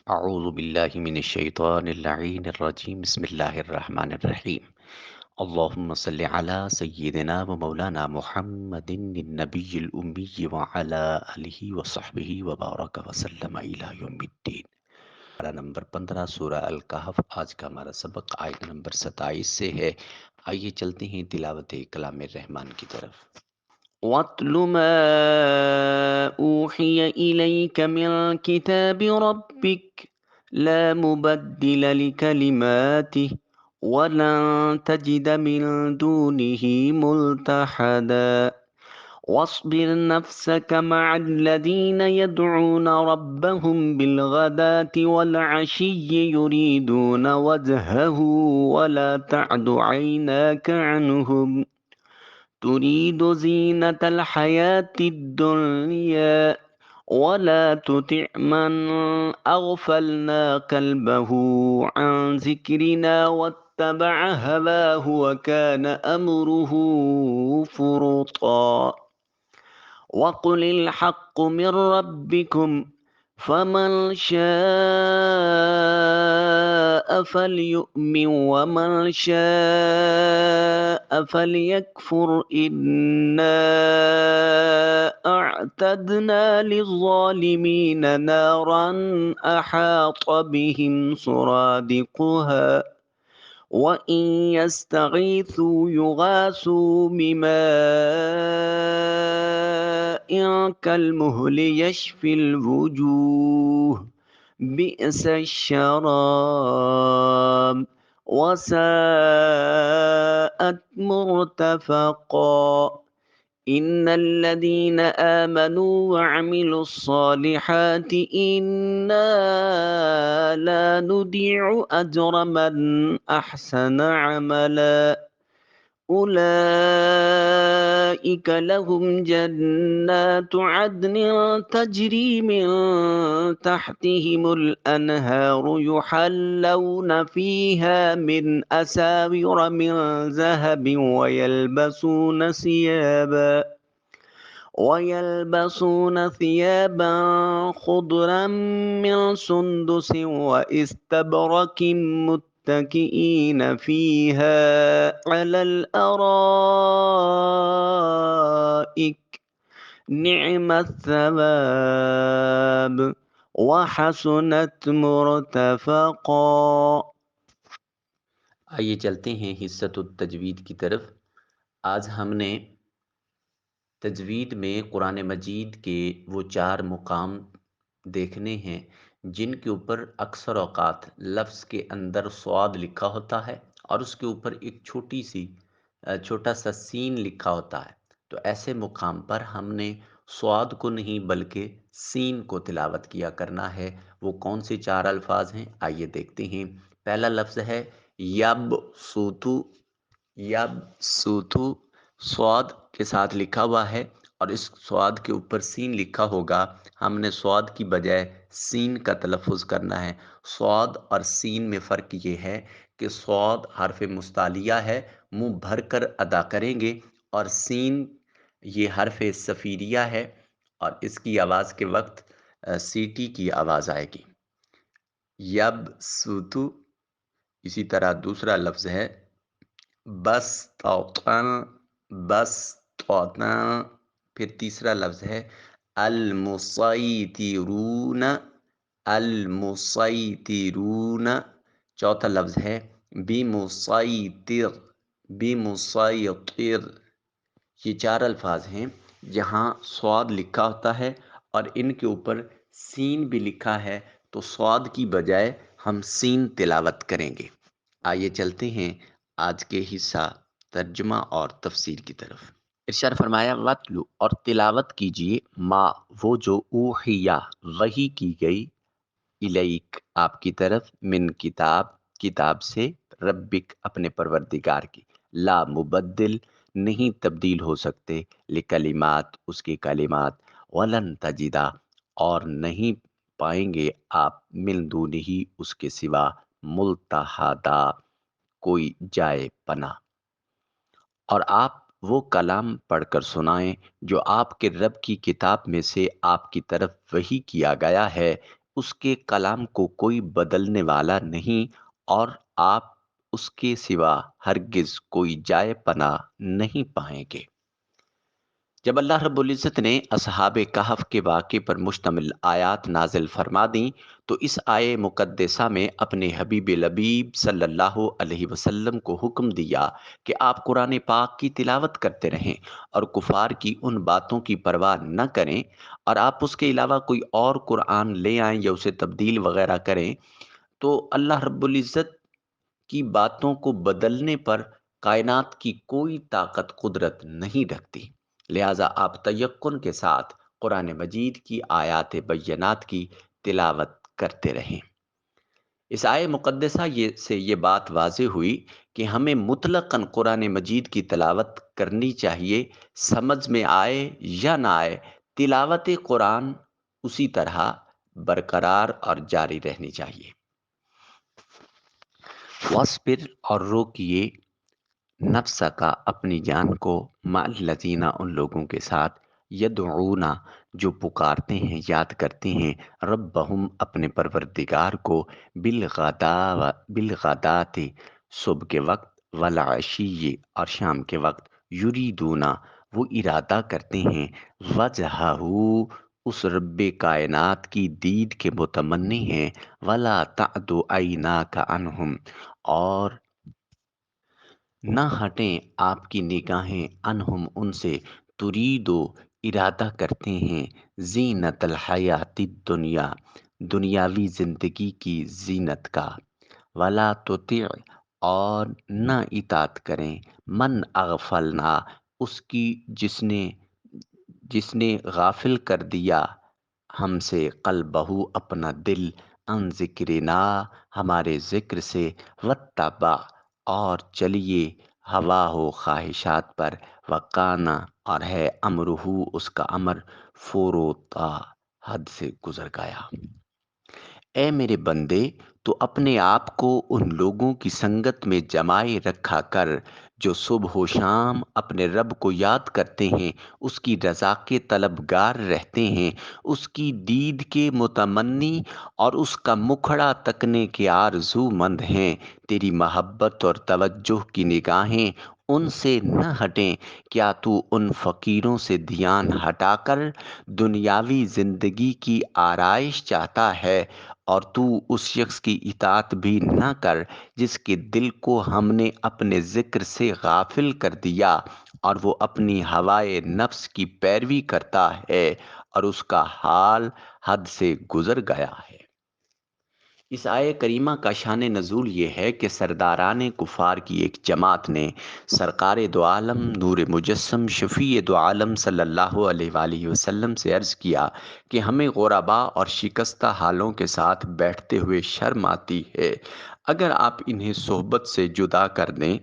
اعوذ باللہ من الشیطان اللعین الرجیم بسم اللہ الرحمن الرحیم اللہم صلی علی سیدنا و مولانا محمد النبی الامی وعلی آلہ وصحبہ وبارک وسلم الی یوم الدین۔ پارہ نمبر 15 سورہ الکہف۔ آج کا ہمارا سبق آیت نمبر 27 سے ہے۔ آئیے چلتے ہیں تلاوت کلام الرحمن کی طرف۔ وَاتْلُ مَا أُوحِيَ إِلَيْكَ مِنْ كِتَابِ رَبِّكَ لَا مُبَدِّلَ لِكَلِمَاتِهِ وَلَنْ تَجِدَ مِنْ دُونِهِ مُلْتَحَدًا وَاصْبِرْ نَفْسَكَ مَعَ الَّذِينَ يَدْعُونَ رَبَّهُمْ بِالْغَدَاةِ وَالْعَشِيِّ يُرِيدُونَ وَجْهَهُ وَلَا تَعْدُ عَيْنَاكَ عَنْهُمْ تريد زينة الحياة الدنيا ولا تطع من أغفلنا قلبه عن ذكرنا واتبع هواه وكان أمره فرطا وقل الحق من ربكم فمن شاء فليؤمن ومن شاء فليكفر إنا أعتدنا للظالمين نارا أحاط بهم سرادقها وَإِن يَسْتَغِيثُوا يُغَاثُوا بِمَاءٍ كَالْمُهْلِ يَشْفِي الْوُجُوهَ بِئْسَ الشَّرَابُ وَسَاءَتْ مُرْتَفَقًا إِنَّ الَّذِينَ آمَنُوا وَعَمِلُوا الصَّالِحَاتِ إِنَّا لَا نُضِيعُ أَجْرَ مَنْ أَحْسَنَ عَمَلًا أُولَئِكَ لَهُمْ جَنَّاتُ عَدْنٍ تَجْرِي مِنْ تَحْتِهِمُ الْأَنْهَارُ يُحَلَّوْنَ فِيهَا مِنْ أَسَاوِرَ مِنْ ذَهَبٍ ويلبسون ثيابا خضرا من سندس واستبرق متكئين فيها على الأرائك نعم الثواب وحسنت مرتفقا۔ آئیے چلتے ہیں حصۃ التجوید کی طرف۔ آج ہم نے تجوید میں قرآن مجید کے وہ 4 مقام دیکھنے ہیں جن کے اوپر اکثر اوقات لفظ کے اندر صاد لکھا ہوتا ہے اور اس کے اوپر ایک چھوٹا سا سین لکھا ہوتا ہے۔ تو ایسے مقام پر ہم نے صاد کو نہیں بلکہ سین کو تلاوت کیا کرنا ہے۔ وہ کون سے 4 الفاظ ہیں آئیے دیکھتے ہیں۔ پہلا لفظ ہے یب سوتو۔ یب سوتو صاد کے ساتھ لکھا ہوا ہے اور اس صاد کے اوپر سین لکھا ہوگا۔ ہم نے صاد کی بجائے سین کا تلفظ کرنا ہے۔ صاد اور سین میں فرق یہ ہے کہ صاد حرف مستعلیہ ہے، منہ بھر کر ادا کریں گے، اور سین یہ حرف صفیریہ ہے اور اس کی آواز کے وقت سیٹی کی آواز آئے گی۔ یب سوتو۔ اسی طرح دوسرا لفظ ہے بس توطن۔ بس توطن۔ پھر تیسرا لفظ ہے المسیطرون۔ المسیطرون۔ چوتھا لفظ ہے بمسیطر۔ بمسیطر۔ یہ 4 الفاظ ہیں جہاں صاد لکھا ہوتا ہے اور ان کے اوپر سین بھی لکھا ہے، تو صاد کی بجائے ہم سین تلاوت کریں گے۔ آئیے چلتے ہیں آج کے حصہ ترجمہ اور تفسیر کی طرف۔ ارشاد فرمایا وَاتْلُ، اور تلاوت کیجئے، ما وہ جو اوحیا وحی کی گئی، الیک آپ کی طرف، من کتاب کتاب سے، ربک اپنے پروردگار کی، لا مبدل نہیں تبدیل ہو سکتے، لکلمات اس کے کلمات، ولن تجدہ اور نہیں پائیں گے آپ، من دونہ اس کے سوا، ملتحدا کوئی جائے پناہ۔ اور آپ وہ کلام پڑھ کر سنائیں جو آپ کے رب کی کتاب میں سے آپ کی طرف وحی کیا گیا ہے، اس کے کلام کو کوئی بدلنے والا نہیں، اور آپ اس کے سوا ہرگز کوئی جائے پناہ نہیں پائیں گے۔ جب اللہ رب العزت نے اصحاب کہف کے واقعے پر مشتمل آیات نازل فرما دیں تو اس آیے مقدسہ میں اپنے حبیب لبیب صلی اللہ علیہ وسلم کو حکم دیا کہ آپ قرآن پاک کی تلاوت کرتے رہیں اور کفار کی ان باتوں کی پرواہ نہ کریں، اور آپ اس کے علاوہ کوئی اور قرآن لے آئیں یا اسے تبدیل وغیرہ کریں تو اللہ رب العزت کی باتوں کو بدلنے پر کائنات کی کوئی طاقت قدرت نہیں رکھتی۔ لہٰذا آپ تیقن کے ساتھ قرآن مجید کی آیات بینات کی تلاوت کرتے رہیں۔ اس آیے مقدسہ سے یہ بات واضح ہوئی کہ ہمیں مطلقاً قرآن مجید کی تلاوت کرنی چاہیے، سمجھ میں آئے یا نہ آئے، تلاوت قرآن اسی طرح برقرار اور جاری رہنی چاہیے۔ وَاصْبِرْ، اور روکیے، نفس کا، اپنی جان کو، مع الذین، ان لوگوں کے ساتھ، یدعون، جو پکارتے ہیں، یاد کرتے ہیں، ربہم، اپنے پروردگار کو، بالغداۃ، صبح کے وقت، والعشی، اور شام کے وقت، یریدون، وہ ارادہ کرتے ہیں، وجہہ، اس رب کائنات کی دید کے متمنی ہیں، ولا تعد عیناک عنہم، اور نہ ہٹیں آپ کی نگاہیں، انہم، ان سے، تریدو، ارادہ کرتے ہیں، زینت الحیات الدنیا، دنیاوی زندگی کی زینت کا، ولا تطع، اور نہ اطاعت کریں، من اغفلنا، اس کی جس نے غافل کر دیا ہم سے، قلبہ، اپنا دل، ان ذکرنا، ہمارے ذکر سے، واتبع، اور چلیے، ہوا ہو، خواہشات پر، وکانا، اور ہے، امرہ، اس کا امر، فروتا، حد سے گزر گیا۔ اے میرے بندے، تو اپنے آپ کو ان لوگوں کی سنگت میں جمائے رکھا کر جو صبح و شام اپنے رب کو یاد کرتے ہیں، اس کی رضا کے طلبگار رہتے ہیں، اس کی دید کے متمنی اور اس کا مکھڑا تکنے کے آرزو مند ہیں۔ تیری محبت اور توجہ کی نگاہیں ان سے نہ ہٹیں۔ کیا تو ان فقیروں سے دھیان ہٹا کر دنیاوی زندگی کی آرائش چاہتا ہے، اور تو اس شخص کی اطاعت بھی نہ کر جس کے دل کو ہم نے اپنے ذکر سے غافل کر دیا، اور وہ اپنی ہوائے نفس کی پیروی کرتا ہے، اور اس کا حال حد سے گزر گیا ہے۔ اس آیہ کریمہ کا شان نزول یہ ہے کہ سرداران کفار کی ایک جماعت نے سرکار دو عالم، نور مجسم، شفیع دو عالم صلی اللہ علیہ وآلہ وسلم سے عرض کیا کہ ہمیں غربا اور شکستہ حالوں کے ساتھ بیٹھتے ہوئے شرم آتی ہے، اگر آپ انہیں صحبت سے جدا کر دیں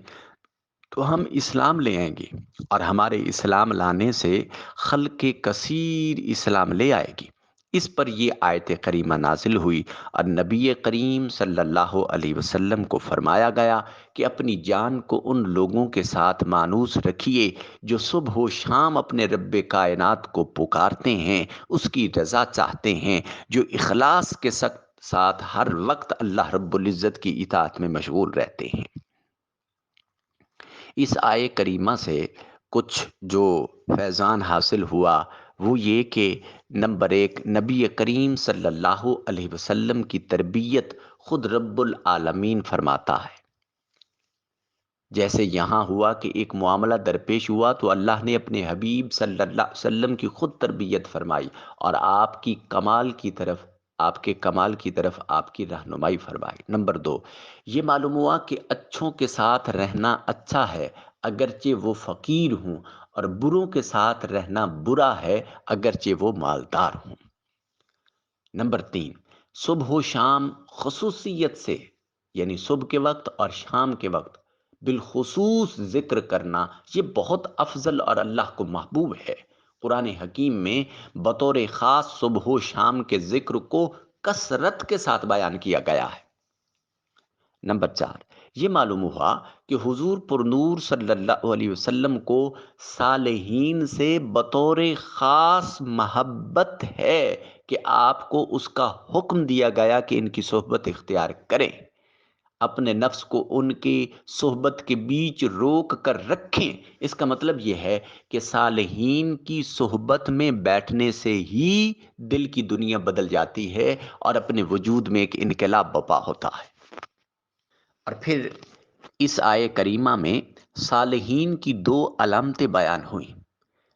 تو ہم اسلام لے آئیں گے، اور ہمارے اسلام لانے سے خلق کثیر اسلام لے آئے گی۔ اس پر یہ آیت کریمہ نازل ہوئی، اور نبی کریم صلی اللہ علیہ وسلم کو فرمایا گیا کہ اپنی جان کو ان لوگوں کے ساتھ مانوس رکھیے جو صبح و شام اپنے رب کائنات کو پکارتے ہیں، اس کی رضا چاہتے ہیں، جو اخلاص کے ساتھ ہر وقت اللہ رب العزت کی اطاعت میں مشغول رہتے ہیں۔ اس آیے کریمہ سے کچھ جو فیضان حاصل ہوا وہ یہ کہ نمبر ایک، نبی کریم صلی اللہ علیہ وسلم کی تربیت خود رب العالمین فرماتا ہے۔ جیسے یہاں ہوا کہ ایک معاملہ درپیش ہوا تو اللہ نے اپنے حبیب صلی اللہ علیہ وسلم کی خود تربیت فرمائی، اور آپ کے کمال کی طرف آپ کی رہنمائی فرمائی۔ نمبر دو، یہ معلوم ہوا کہ اچھوں کے ساتھ رہنا اچھا ہے اگرچہ وہ فقیر ہوں، اور بروں کے ساتھ رہنا برا ہے اگرچہ وہ مالدار ہوں۔ نمبر تین، صبح و شام خصوصیت سے، یعنی صبح کے وقت اور شام کے وقت بالخصوص ذکر کرنا، یہ بہت افضل اور اللہ کو محبوب ہے۔ قرآن حکیم میں بطور خاص صبح و شام کے ذکر کو کثرت کے ساتھ بیان کیا گیا ہے۔ نمبر چار، یہ معلوم ہوا کہ حضور پر نور صلی اللہ علیہ وسلم کو صالحین سے بطور خاص محبت ہے کہ آپ کو اس کا حکم دیا گیا کہ ان کی صحبت اختیار کریں، اپنے نفس کو ان کی صحبت کے بیچ روک کر رکھیں۔ اس کا مطلب یہ ہے کہ صالحین کی صحبت میں بیٹھنے سے ہی دل کی دنیا بدل جاتی ہے اور اپنے وجود میں ایک انقلاب برپا ہوتا ہے۔ اور پھر اس آیے کریمہ میں صالحین کی دو علامتیں بیان ہوئیں۔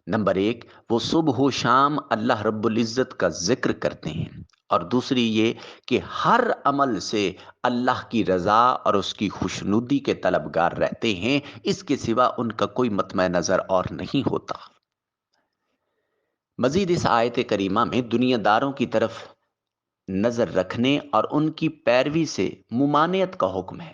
نمبر ایک، وہ صبح و شام اللہ رب العزت کا ذکر کرتے ہیں، اور دوسری یہ کہ ہر عمل سے اللہ کی رضا اور اس کی خوشنودی کے طلبگار رہتے ہیں، اس کے سوا ان کا کوئی مطمع نظر اور نہیں ہوتا۔ مزید اس آیت کریمہ میں دنیا داروں کی طرف نظر رکھنے اور ان کی پیروی سے ممانعت کا حکم ہے۔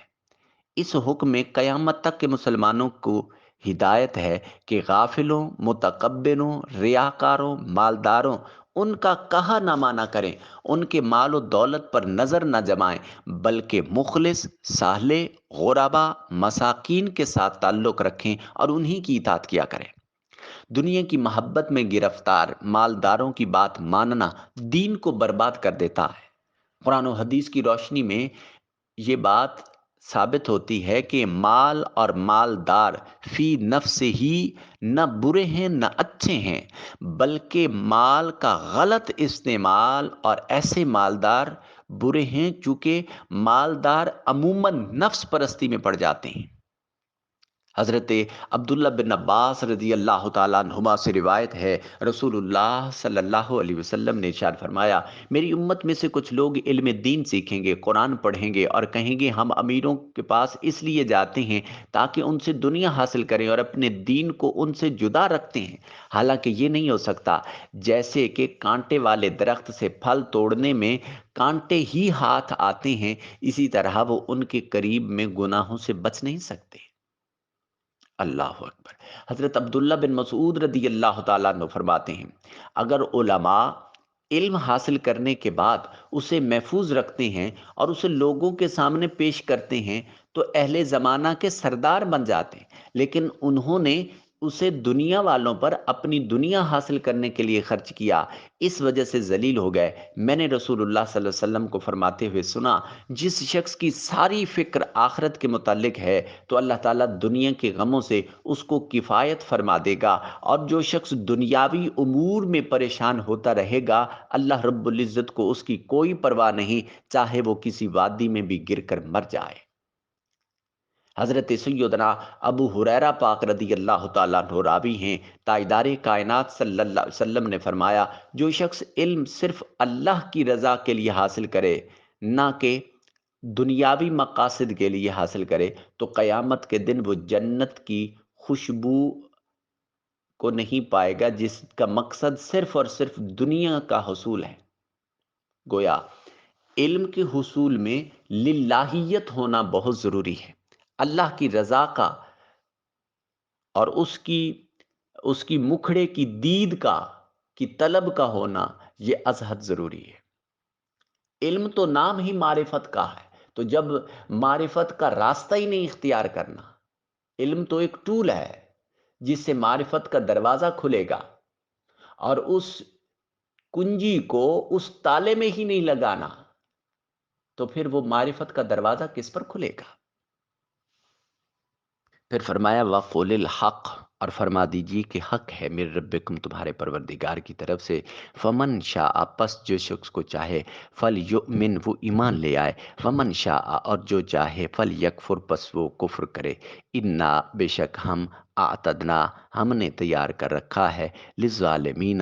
اس حکم میں قیامت تک کے مسلمانوں کو ہدایت ہے کہ غافلوں، متکبروں، ریاکاروں، مالداروں ان کا کہا نہ مانا کریں، ان کے مال و دولت پر نظر نہ جمائیں، بلکہ مخلص، صالح، غربا، مساکین کے ساتھ تعلق رکھیں اور انہی کی اطاعت کیا کریں۔ دنیا کی محبت میں گرفتار مالداروں کی بات ماننا دین کو برباد کر دیتا ہے۔ قرآن و حدیث کی روشنی میں یہ بات ثابت ہوتی ہے کہ مال اور مالدار فی نفس ہی نہ برے ہیں نہ اچھے ہیں، بلکہ مال کا غلط استعمال اور ایسے مالدار برے ہیں چونکہ مالدار عموماً نفس پرستی میں پڑ جاتے ہیں۔ حضرت عبداللہ بن عباس رضی اللہ تعالیٰ عنہما سے روایت ہے، رسول اللہ صلی اللہ علیہ وسلم نے ارشاد فرمایا، میری امت میں سے کچھ لوگ علم دین سیکھیں گے، قرآن پڑھیں گے اور کہیں گے ہم امیروں کے پاس اس لیے جاتے ہیں تاکہ ان سے دنیا حاصل کریں اور اپنے دین کو ان سے جدا رکھتے ہیں۔ حالانکہ یہ نہیں ہو سکتا، جیسے کہ کانٹے والے درخت سے پھل توڑنے میں کانٹے ہی ہاتھ آتے ہیں، اسی طرح وہ ان کے قریب میں گناہوں سے بچ نہیں سکتے۔ اللہ اکبر۔ حضرت عبداللہ بن مسعود رضی اللہ تعالیٰ عنہ فرماتے ہیں، اگر علماء علم حاصل کرنے کے بعد اسے محفوظ رکھتے ہیں اور اسے لوگوں کے سامنے پیش کرتے ہیں تو اہل زمانہ کے سردار بن جاتے ہیں، لیکن انہوں نے اسے دنیا والوں پر اپنی دنیا حاصل کرنے کے لیے خرچ کیا، اس وجہ سے ذلیل ہو گئے۔ میں نے رسول اللہ صلی اللہ علیہ وسلم کو فرماتے ہوئے سنا، جس شخص کی ساری فکر آخرت کے متعلق ہے تو اللہ تعالیٰ دنیا کے غموں سے اس کو کفایت فرما دے گا، اور جو شخص دنیاوی امور میں پریشان ہوتا رہے گا اللہ رب العزت کو اس کی کوئی پرواہ نہیں، چاہے وہ کسی وادی میں بھی گر کر مر جائے۔ حضرت سیدنا ابو ہریرہ پاک رضی اللہ تعالیٰ عنہ راوی ہیں، تاجدار کائنات صلی اللہ علیہ وسلم نے فرمایا، جو شخص علم صرف اللہ کی رضا کے لیے حاصل کرے، نہ کہ دنیاوی مقاصد کے لیے حاصل کرے، تو قیامت کے دن وہ جنت کی خوشبو کو نہیں پائے گا جس کا مقصد صرف اور صرف دنیا کا حصول ہے۔ گویا علم کے حصول میں للہیت ہونا بہت ضروری ہے، اللہ کی رضا کا اور اس کی مکھڑے کی دید کی طلب کا ہونا یہ ازحد ضروری ہے۔ علم تو نام ہی معرفت کا ہے، تو جب معرفت کا راستہ ہی نہیں اختیار کرنا، علم تو ایک ٹول ہے جس سے معرفت کا دروازہ کھلے گا، اور اس کنجی کو اس تالے میں ہی نہیں لگانا تو پھر وہ معرفت کا دروازہ کس پر کھلے گا؟ پھر فرمایا وَقُلِ الْحَقِّ، اور فرما دیجیے کہ حق ہے میرے ربکم، تمہارے پروردگار کی طرف سے، فمن شاء، پس جو شخص کو چاہے، فلیؤمن، وہ ایمان لے آئے، ومن شاء، اور جو چاہے، فلیکفر، پس وہ کفر کرے، انا، بے شک ہم، اعتدنا، ہم نے تیار کر رکھا ہے، للظالمین،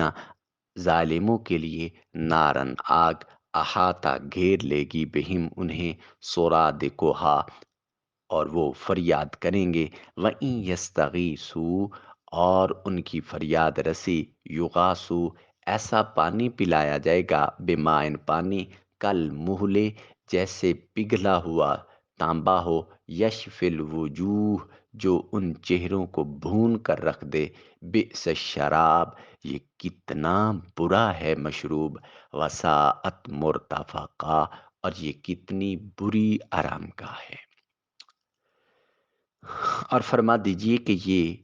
ظالموں کے لیے، نارن، آگ، احاطہ، گھیر لے گی، بہم، انہیں، سورادقہا، اور وہ فریاد کریں گے، وَإِن يَسْتَغِيثُوا، اور ان کی فریاد رسی، یغاسو، ایسا پانی پلایا جائے گا، بمائن، پانی، کل مہلے، جیسے پگھلا ہوا تانبا ہو، یشفی الوجوہ، جو ان چہروں کو بھون کر رکھ دے، بئس الشراب، یہ کتنا برا ہے مشروب، وساءت مرتفقا، اور یہ کتنی بری آرام گاہ ہے۔ اور فرما دیجئے کہ یہ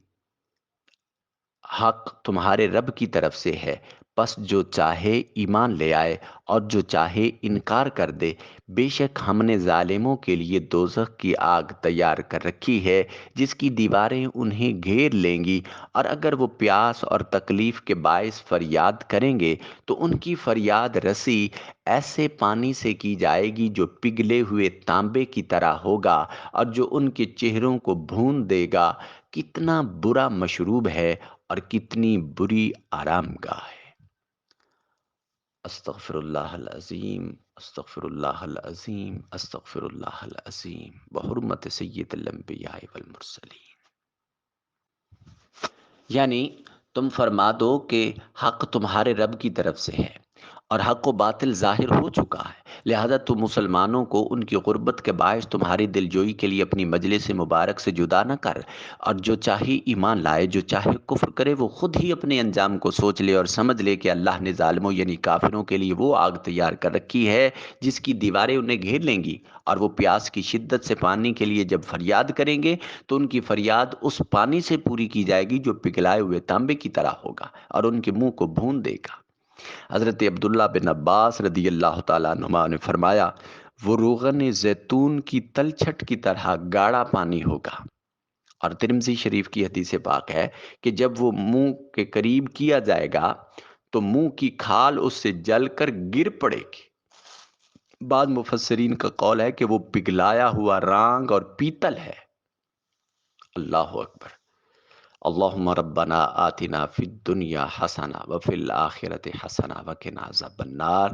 حق تمہارے رب کی طرف سے ہے، پس جو چاہے ایمان لے آئے اور جو چاہے انکار کر دے، بے شک ہم نے ظالموں کے لیے دوزخ کی آگ تیار کر رکھی ہے جس کی دیواریں انہیں گھیر لیں گی، اور اگر وہ پیاس اور تکلیف کے باعث فریاد کریں گے تو ان کی فریاد رسی ایسے پانی سے کی جائے گی جو پگھلے ہوئے تانبے کی طرح ہوگا اور جو ان کے چہروں کو بھون دے گا۔ کتنا برا مشروب ہے اور کتنی بری آرام گاہ ہے۔ استغفر اللہ العظیم، استغفر اللہ العظیم، استغفر اللہ العظیم بحرمت سید الانبیاء والمرسلین۔ یعنی تم فرما دو کہ حق تمہارے رب کی طرف سے ہے اور حق و باطل ظاہر ہو چکا ہے، لہذا تم مسلمانوں کو ان کی غربت کے باعث تمہاری دلجوئی کے لیے اپنی مجلس مبارک سے جدا نہ کر، اور جو چاہے ایمان لائے، جو چاہے کفر کرے، وہ خود ہی اپنے انجام کو سوچ لے اور سمجھ لے کہ اللہ نے ظالموں یعنی کافروں کے لیے وہ آگ تیار کر رکھی ہے جس کی دیواریں انہیں گھیر لیں گی، اور وہ پیاس کی شدت سے پانی کے لیے جب فریاد کریں گے تو ان کی فریاد اس پانی سے پوری کی جائے گی جو پگھلائے ہوئے تانبے کی طرح ہوگا اور ان کے منہ کو بھون دے گا۔ حضرت عبداللہ بن عباس رضی اللہ تعالیٰ عنہما نے فرمایا، وہ روغن زیتون کی تلچھٹ کی طرح گاڑا پانی ہوگا۔ اور ترمذی شریف کی حدیث پاک ہے کہ جب وہ منہ کے قریب کیا جائے گا تو منہ کی کھال اس سے جل کر گر پڑے گی۔ بعض مفسرین کا قول ہے کہ وہ پگھلایا ہوا رانگ اور پیتل ہے۔ اللہ اکبر۔ اللہم ربنا آتنا فی الدنیا حسنہ وفی الآخرۃ حسنہ وقنا عذاب النار۔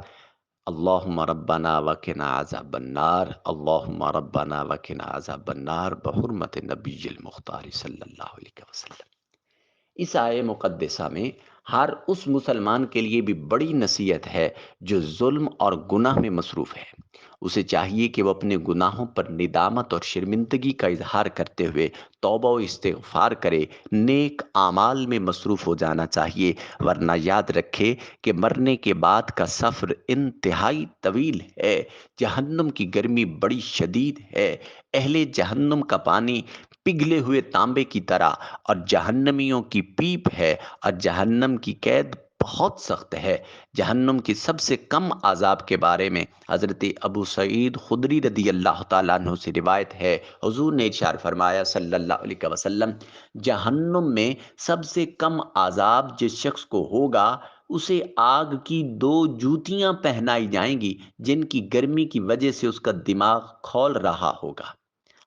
اللہم ربنا وقنا عذاب النار، اللہم ربنا وقنا عذاب النار بحرمت نبی المختار صلی اللہ علیہ وسلم۔ اس آیے مقدسہ میں ہر اس مسلمان کے لیے بھی بڑی نصیحت ہے جو ظلم اور گناہ میں مصروف ہے۔ اسے چاہیے کہ وہ اپنے گناہوں پر ندامت اور شرمندگی کا اظہار کرتے ہوئے توبہ و استغفار کرے، نیک اعمال میں مصروف ہو جانا چاہیے، ورنہ یاد رکھے کہ مرنے کے بعد کا سفر انتہائی طویل ہے۔ جہنم کی گرمی بڑی شدید ہے، اہل جہنم کا پانی پگھلے ہوئے تانبے کی طرح اور جہنمیوں کی پیپ ہے، اور جہنم کی قید بہت سخت ہے۔ جہنم کی سب سے کم عذاب کے بارے میں حضرت ابو سعید خدری رضی اللہ تعالیٰ عنہ سے روایت ہے، حضور نے ارشاد فرمایا صلی اللہ علیہ وسلم، جہنم میں سب سے کم عذاب جس شخص کو ہوگا اسے آگ کی 2 جوتیاں پہنائی جائیں گی جن کی گرمی کی وجہ سے اس کا دماغ کھول رہا ہوگا۔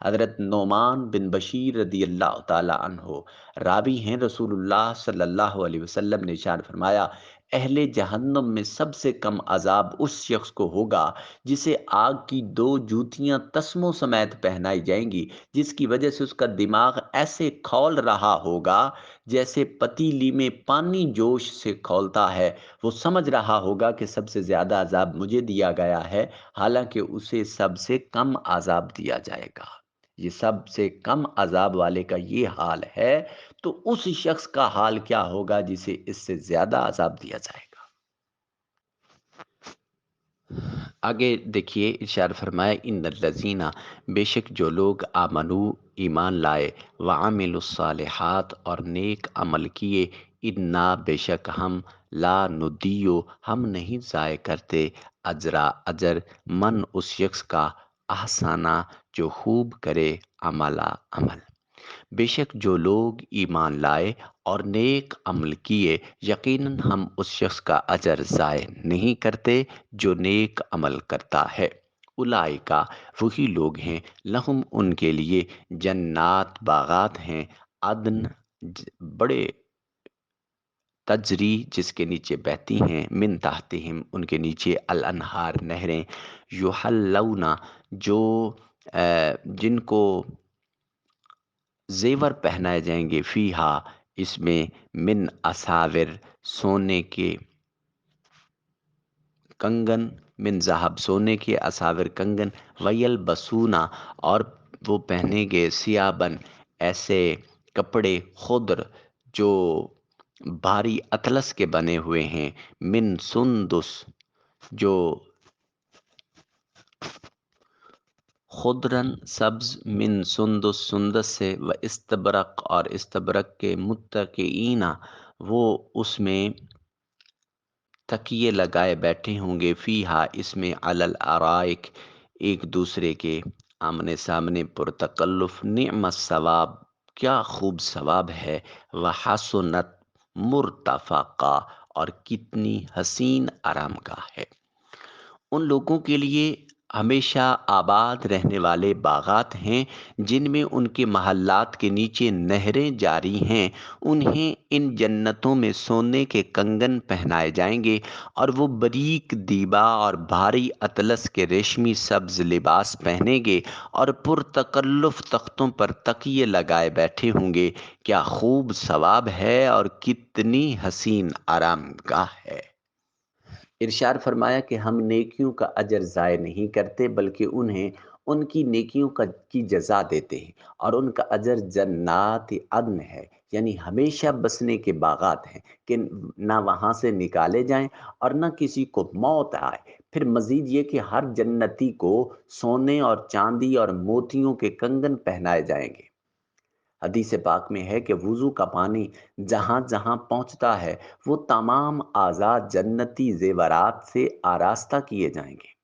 حضرت نعمان بن بشیر رضی اللہ تعالی عنہ راوی ہیں، رسول اللہ صلی اللہ علیہ وسلم نے ارشاد فرمایا، اہل جہنم میں سب سے کم عذاب اس شخص کو ہوگا جسے آگ کی 2 جوتیاں تسموں سمیت پہنائی جائیں گی جس کی وجہ سے اس کا دماغ ایسے کھول رہا ہوگا جیسے پتیلی میں پانی جوش سے کھولتا ہے۔ وہ سمجھ رہا ہوگا کہ سب سے زیادہ عذاب مجھے دیا گیا ہے، حالانکہ اسے سب سے کم عذاب دیا جائے گا۔ یہ سب سے کم عذاب والے کا یہ حال ہے، تو اس شخص کا حال کیا ہوگا جسے اس سے زیادہ عذاب دیا جائے گا۔ آگے دیکھیے، ارشاد فرمایا، ان الذین، بے شک جو لوگ آمنو ایمان لائے، وعملوا الصالحات اور نیک عمل کیے، انا بے شک ہم، لا ندیو ہم نہیں ضائع کرتے، اجر من اس شخص کا، احسانہ جو خوب کرے، عمل۔ بے شک جو لوگ ایمان لائے اور نیک عمل کیے، یقیناً ہم اس شخص کا اجر ضائع نہیں کرتے جو نیک عمل کرتا ہے۔ اولئکا وہی لوگ ہیں، لہم ان کے لیے، جنات باغات ہیں، عدن بڑے، تجری جس کے نیچے بہتی ہیں، من تحتہم ان کے نیچے، الانہار نہریں، یحلونا جو جن کو زیور پہنائے جائیں گے، فیہا اس میں، من اساور سونے کے کنگن، من ذہب سونے کے، اساور کنگن، ویل بسونا اور وہ پہنیں گے، سیابن ایسے کپڑے، خضر جو بھاری اطلس کے بنے ہوئے ہیں، من سندس جو خضرن سبز، من سندس سندس سے، و استبرق اور استبرق کے، متقئین وہ اس میں تکیے لگائے بیٹھے ہوں گے، فیہا اس میں علل ارائک ایک دوسرے کے آمنے سامنے پرتکلف، نعم الثواب کیا خوب ثواب ہے، وحسنت مرتفقہ اور کتنی حسین آرام گاہ ہے۔ ان لوگوں کے لیے ہمیشہ آباد رہنے والے باغات ہیں جن میں ان کے محلات کے نیچے نہریں جاری ہیں، انہیں ان جنتوں میں سونے کے کنگن پہنائے جائیں گے اور وہ باریک دیبا اور بھاری اطلس کے ریشمی سبز لباس پہنیں گے اور پرتکلف تختوں پر تکیے لگائے بیٹھے ہوں گے۔ کیا خوب ثواب ہے اور کتنی حسین آرام گاہ ہے۔ ارشاد فرمایا کہ ہم نیکیوں کا اجر ضائع نہیں کرتے بلکہ انہیں ان کی نیکیوں کی جزا دیتے ہیں، اور ان کا اجر جنات عدن ہے، یعنی ہمیشہ بسنے کے باغات ہیں کہ نہ وہاں سے نکالے جائیں اور نہ کسی کو موت آئے۔ پھر مزید یہ کہ ہر جنتی کو سونے اور چاندی اور موتیوں کے کنگن پہنائے جائیں گے۔ حدیث پاک میں ہے کہ وضو کا پانی جہاں جہاں پہنچتا ہے وہ تمام اعضاء جنتی زیورات سے آراستہ کیے جائیں گے۔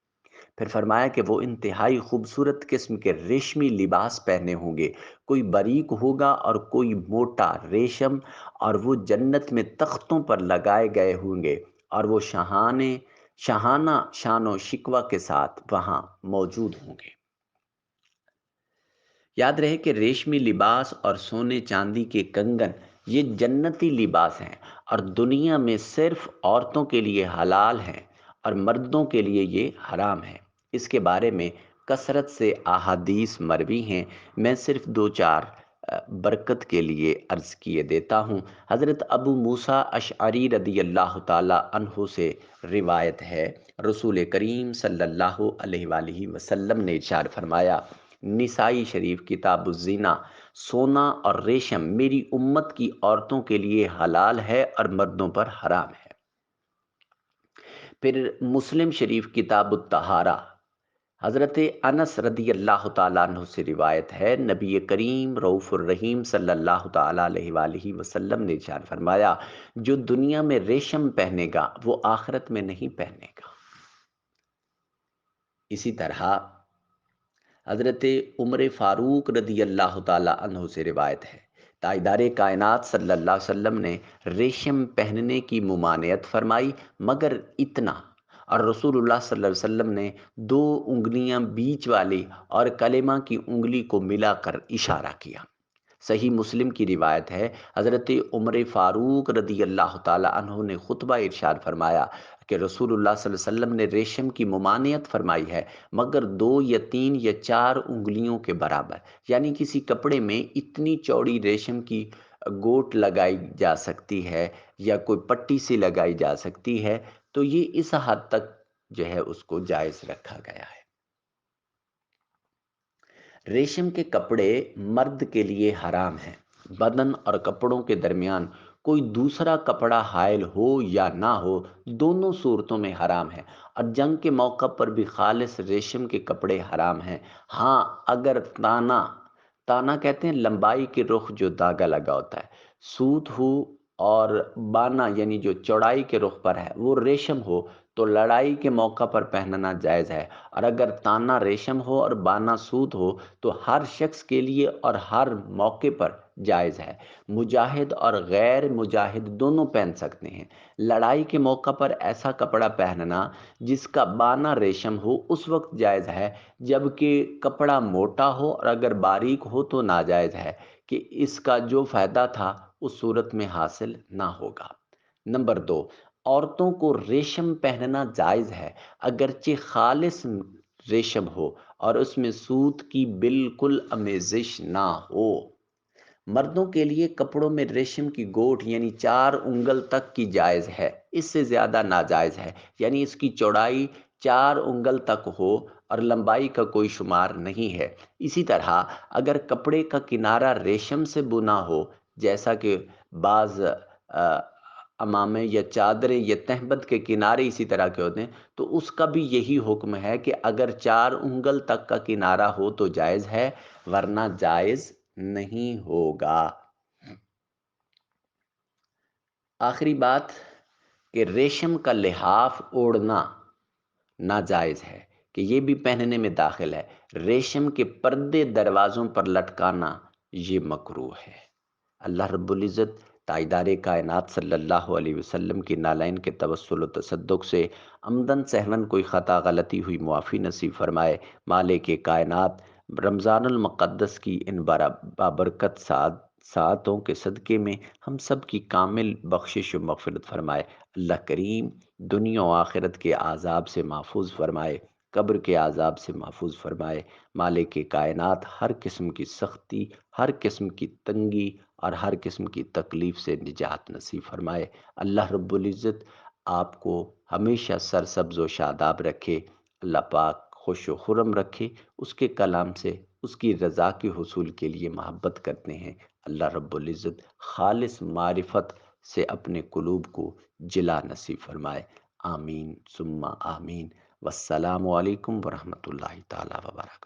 پھر فرمایا کہ وہ انتہائی خوبصورت قسم کے ریشمی لباس پہنے ہوں گے، کوئی باریک ہوگا اور کوئی موٹا ریشم، اور وہ جنت میں تختوں پر لگائے گئے ہوں گے اور وہ شہانہ شان و شکوہ کے ساتھ وہاں موجود ہوں گے۔ یاد رہے کہ ریشمی لباس اور سونے چاندی کے کنگن یہ جنتی لباس ہیں اور دنیا میں صرف عورتوں کے لیے حلال ہیں اور مردوں کے لیے یہ حرام ہے۔ اس کے بارے میں کثرت سے احادیث مروی ہیں، میں صرف دو چار برکت کے لیے عرض کیے دیتا ہوں۔ حضرت ابو موسیٰ اشعری رضی اللہ تعالی عنہ سے روایت ہے، رسول کریم صلی اللہ علیہ وآلہ وسلم نے ارشاد فرمایا، نسائی شریف کتاب الزنا، سونا اور ریشم میری امت کی عورتوں کے لیے حلال ہے اور مردوں پر حرام ہے۔ پھر مسلم شریف کتاب الطہارہ، حضرت انس رضی اللہ تعالیٰ عنہ سے روایت ہے، نبی کریم رؤوف الرحیم صلی اللہ تعالیٰ علیہ وآلہ وسلم نے ارشاد فرمایا، جو دنیا میں ریشم پہنے گا وہ آخرت میں نہیں پہنے گا۔ اسی طرح حضرت عمر فاروق رضی اللہ تعالیٰ عنہ سے روایت ہے، تاجدار کائنات صلی اللہ علیہ وسلم نے ریشم پہننے کی ممانعت فرمائی مگر اتنا، اور رسول اللہ صلی اللہ علیہ وسلم نے دو انگلیاں بیچ والی اور کلمہ کی انگلی کو ملا کر اشارہ کیا۔ صحیح مسلم کی روایت ہے، حضرت عمر فاروق رضی اللہ تعالی عنہ نے خطبہ ارشاد فرمایا کہ رسول اللہ صلی اللہ علیہ وسلم نے ریشم کی ممانعت فرمائی ہے مگر دو یا تین یا چار انگلیوں کے برابر، یعنی کسی کپڑے میں اتنی چوڑی ریشم کی گوٹ لگائی جا سکتی ہے یا کوئی پٹی سی لگائی جا سکتی ہے، تو یہ اس حد تک جو ہے اس کو جائز رکھا گیا ہے۔ ریشم کے کپڑے مرد کے لیے حرام ہیں، بدن اور کپڑوں کے درمیان کوئی دوسرا کپڑا حائل ہو یا نہ ہو، دونوں صورتوں میں حرام ہے، اور جنگ کے موقع پر بھی خالص ریشم کے کپڑے حرام ہیں۔ ہاں اگر تانا کہتے ہیں لمبائی کے رخ جو داغا لگا ہوتا ہے، سوت ہو اور بانا یعنی جو چوڑائی کے رخ پر ہے وہ ریشم ہو تو لڑائی کے موقع پر پہننا جائز ہے، اور اگر تانا ریشم ہو اور بانا سوت ہو تو ہر شخص کے لیے اور ہر موقع پر جائز ہے۔ مجاہد اور غیر مجاہد دونوں پہن سکتے ہیں۔ لڑائی کے موقع پر ایسا کپڑا پہننا جس کا بانا ریشم ہو اس وقت جائز ہے جبکہ کپڑا موٹا ہو، اور اگر باریک ہو تو ناجائز ہے کہ اس کا جو فائدہ تھا اس صورت میں حاصل نہ ہوگا۔ نمبر 2، عورتوں کو ریشم پہننا جائز ہے اگرچہ خالص ریشم ہو اور اس میں سوت کی بالکل آمیزش نہ ہو۔ مردوں کے لیے کپڑوں میں ریشم کی گوٹھ یعنی 4 انگل تک کی جائز ہے، اس سے زیادہ ناجائز ہے، یعنی اس کی چوڑائی 4 انگل تک ہو اور لمبائی کا کوئی شمار نہیں ہے۔ اسی طرح اگر کپڑے کا کنارہ ریشم سے بنا ہو، جیسا کہ بعض عمامے یا چادریں یا تہبند کے کنارے اسی طرح کے ہوتے ہیں، تو اس کا بھی یہی حکم ہے کہ اگر 4 انگل تک کا کنارہ ہو تو جائز ہے ورنہ جائز نہیں ہوگا۔ آخری بات کہ ریشم کا لحاف اوڑھنا ناجائز ہے، کہ یہ بھی پہننے میں داخل ہے۔ ریشم کے پردے دروازوں پر لٹکانا یہ مکروہ ہے۔ اللہ رب العزت تاجدار کائنات صلی اللہ علیہ وسلم کی نالین کے توسل و تصدق سے عمدن سہون کوئی خطا غلطی ہوئی معافی نصیب فرمائے۔ مالک کائنات رمضان المقدس کی ان بابرکت ساعتوں کے صدقے میں ہم سب کی کامل بخشش و مغفرت فرمائے۔ اللہ کریم دنیا و آخرت کے عذاب سے محفوظ فرمائے، قبر کے عذاب سے محفوظ فرمائے۔ مالک کائنات ہر قسم کی سختی، ہر قسم کی تنگی اور ہر قسم کی تکلیف سے نجات نصیب فرمائے۔ اللہ رب العزت آپ کو ہمیشہ سرسبز و شاداب رکھے، اللہ پاک خوش و خرم رکھے۔ اس کے کلام سے اس کی رضا کے حصول کے لیے محبت کرتے ہیں، اللہ رب العزت خالص معرفت سے اپنے قلوب کو جلا نصیب فرمائے۔ آمین ثم آمین۔ والسلام علیکم ورحمۃ اللہ تعالی وبرکاتہ۔